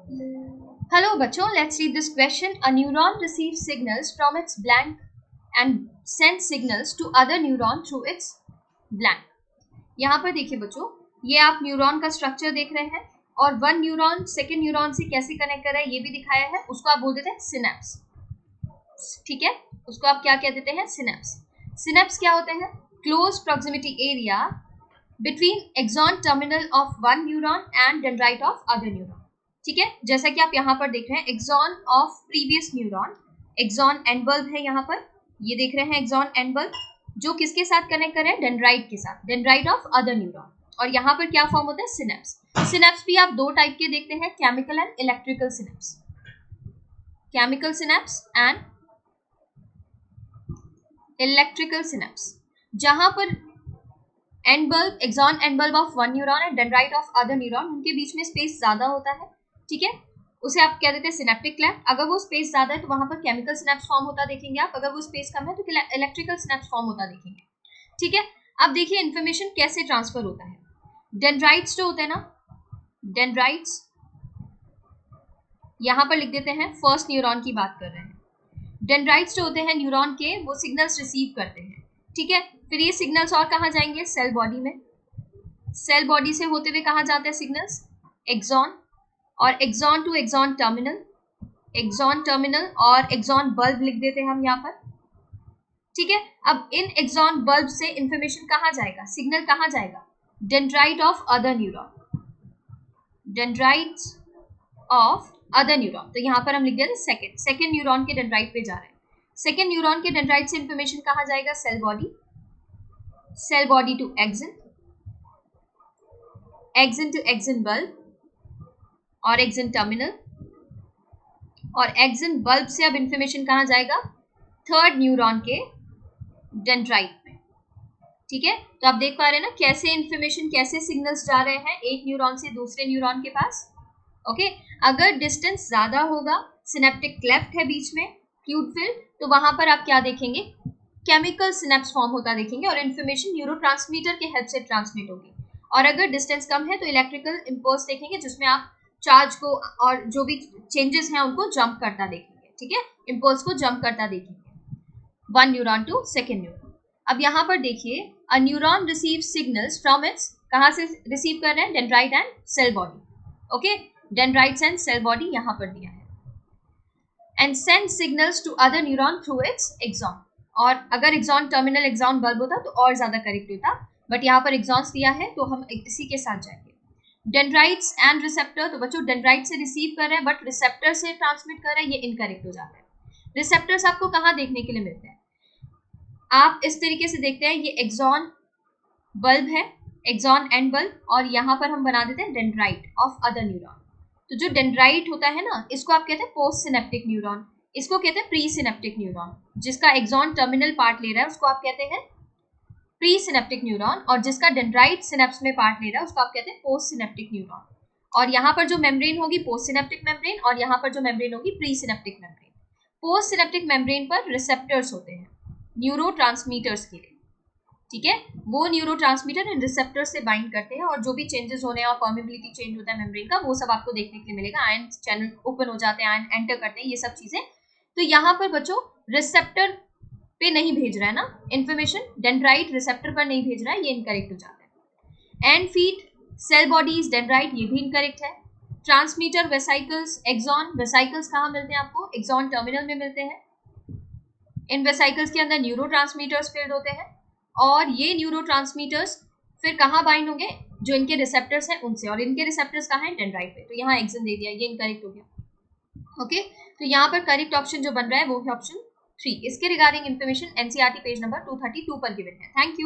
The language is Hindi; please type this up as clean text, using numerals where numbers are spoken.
Hello बच्चों, let's read this question. A neuron receives signals from its blank and sends signals to other neuron through its blank. यहाँ पर देखिए बच्चों, ये आप न्यूरॉन का स्ट्रक्चर देख रहे हैं और वन न्यूरॉन सेकेंड न्यूरॉन से कैसे कनेक्ट कर रहा है ये भी दिखाया है. उसको आप बोल देते हैं सिनेप्स. ठीक है, उसको आप क्या कह देते हैं? सिनेप्स. सिनेप्स क्या होते हैं? Close proximity area between axon terminal of one neuron and dendrite of other neuron. ठीक है, जैसा कि आप यहाँ पर देख रहे हैं axon of previous neuron, axon end bulb है यहाँ पर, ये देख रहे हैं एक्सॉन एंड बल्ब, जो किसके साथ कनेक्ट कर रहे हैं? डेंड्राइट के साथ, डेंड्राइट ऑफ अदर न्यूरॉन. और यहाँ पर क्या फॉर्म होता है? सिनेप्स. सिनेप्स भी आप दो टाइप के देखते हैं, chemical and electrical synapse. Chemical synapse and electrical synapse. जहां पर end bulb, axon end bulb of one neuron and dendrite of other neuron, उनके बीच में स्पेस ज्यादा होता है. ठीक है, उसे आप कह देते हैं सिनेप्टिक क्लेफ्ट. अगर वो स्पेस ज्यादा है तो वहां पर केमिकल सिनेप्स फॉर्म होता देखेंगे आप. अगर वो स्पेस कम है तो इलेक्ट्रिकल सिनेप्स फॉर्म होता देखेंगे. ठीक है, अब देखिए इन्फॉर्मेशन कैसे ट्रांसफर होता है. डेंड्राइट्स जो होते हैं ना, डेंड्राइट्स यहां पर लिख देते हैं, फर्स्ट न्यूरॉन की बात कर रहे हैं. डेंड्राइट्स जो होते हैं न्यूरॉन के, वो सिग्नल्स रिसीव करते हैं. ठीक है, फिर ये सिग्नल्स और कहाँ जाएंगे? सेल बॉडी में. सेल बॉडी से होते हुए कहाँ जाते हैं सिग्नल्स? एक्सॉन, और axon to axon terminal, axon terminal और एक्सॉन बल्ब लिख देते हैं हम यहाँ पर. ठीक है, अब इन एक्सॉन बल्ब से इंफॉर्मेशन कहाँ जाएगा? सिग्नल कहाँ जाएगा? Dendrite of other neuron, dendrites of other neuron. तो यहाँ पर हम लिख देते हैं सेकेंड न्यूरॉन के डेंड्राइट पे जा रहे हैं. सेकेंड न्यूरॉन के डेंड्राइट से इंफॉर्मेशन कहाँ जाएगा? Cell body, cell body to axon, axon to axon bulb और एक्सिन टर्मिनल, और एक्सिन बल्ब से अब इंफॉर्मेशन कहाँ जाएगा? थर्ड न्यूरॉन के डेंड्राइट में. ठीक है, तो आप देख पा रहे हैं ना कैसे इंफॉर्मेशन, कैसे सिग्नल्स जा रहे हैं एक न्यूरॉन से दूसरे न्यूरॉन के पास. ओके, अगर डिस्टेंस ज्यादा होगा, सिनेप्टिक क्लेफ्ट है बीच में, फ्लूइड फिल्म, तो वहां पर आप क्या देखेंगे? केमिकल सिनेप्स फॉर्म होता देखेंगे और इन्फॉर्मेशन न्यूरोट्रांसमीटर के हेल्प से ट्रांसमिट होगी. और अगर डिस्टेंस कम है तो इलेक्ट्रिकल इंपल्स देखेंगे, जिसमें आप चार्ज को और जो भी चेंजेस हैं उनको जंप करता देखेंगे. ठीक है, इंपल्स को जंप करता देखेंगे one neuron to second neuron. अब यहाँ पर देखिए, a neuron receive signals from its, कहाँ से रिसीव कर रहे हैं? Dendrite and cell body. Okay, dendrites and cell body यहाँ पर दिया है. And send signals to other neuron through its axon. और अगर एक्सॉन टर्मिनल एक्सॉन बल्ब होता तो और ज्यादा करेक्ट होता, बट यहाँ पर एक्सॉन्स दिया है तो हम इसी के साथ जाएंगे. डेंड्राइट्स एंड रिसेप्टर, तो बच्चों डेंड्राइट से रिसीव कर रहे हैं बट रिसेप्टर से ट्रांसमिट कर रहे हैं, ये इनकरेक्ट हो जाता है. रिसेप्टर्स आपको कहाँ देखने के लिए मिलते हैं? आप इस तरीके से देखते हैं, ये एक्सॉन बल्ब है, एक्सॉन एंड बल्ब, और यहाँ पर हम बना देते हैं डेंड्राइट ऑफ अदर न्यूरॉन. तो जो डेंड्राइट होता है ना, इसको आप कहते हैं पोस्ट सिनेप्टिक न्यूरॉन, इसको कहते हैं प्री सिनेप्टिक न्यूरॉन. जिसका एक्सॉन टर्मिनल पार्ट ले रहा है उसको आप कहते हैं प्री सिनेप्टिक न्यूरॉन, और जिसका डेंड्राइट सिनेप्स में पार्ट ले रहा है उसको आप कहते हैं पोस्ट सिनेप्टिक न्यूरॉन. और यहाँ पर जो मेम्ब्रेन होगी पोस्ट सिनेप्टिक मेम्ब्रेन, और यहाँ पर जो मेम्ब्रेन होगी pre synaptic membrane. Post synaptic membrane पर रिसेप्टर्स होते हैं न्यूरोट्रांसमीटर्स के लिए. ठीक है, वो न्यूरोट्रांसमीटर इन रिसेप्टर से बाइंड करते हैं, और जो भी चेंजेस होने और परमेबिलिटी चेंज होता है मेम्ब्रेन का, वो सब आपको देखने के लिए मिलेगा. आयन चैनल ओपन हो जाते हैं, आयन एंटर करते हैं, ये सब चीजें. तो यहाँ पर बच्चों रिसेप्टर पे नहीं भेज रहा है ना इंफॉर्मेशन, डेंड्राइट रिसेप्टर पर नहीं भेज रहा है, ये इनकरेक्ट हो जाता है. And feed cell bodies dendrite, ये भी इनकरेक्ट है. ट्रांसमीटर वेसाइकल्स, एक्सॉन वेसाइकल्स कहाँ मिलते हैं आपको? एक्सॉन टर्मिनल में मिलते हैं. इन वेसाइकल्स के अंदर न्यूरोट्रांसमीटर्स फील्ड होते हैं, और ये न्यूरोट्रांसमीटर्स फिर कहाँ बाइंड होंगे? जो इनके रिसेप्टर्स हैं उनसे, और इनके रिसेप्टर्स कहाँ हैं? डेंड्राइट पे. तो यहाँ एक्सिन दे दिया, ये इनकरेक्ट हो गया. ओके, तो यहाँ पर करेक्ट ऑप्शन जो बन रहा है वो है ऑप्शन 3. इसके regarding information NCERT page number 232 पर गिवन है. Thank you.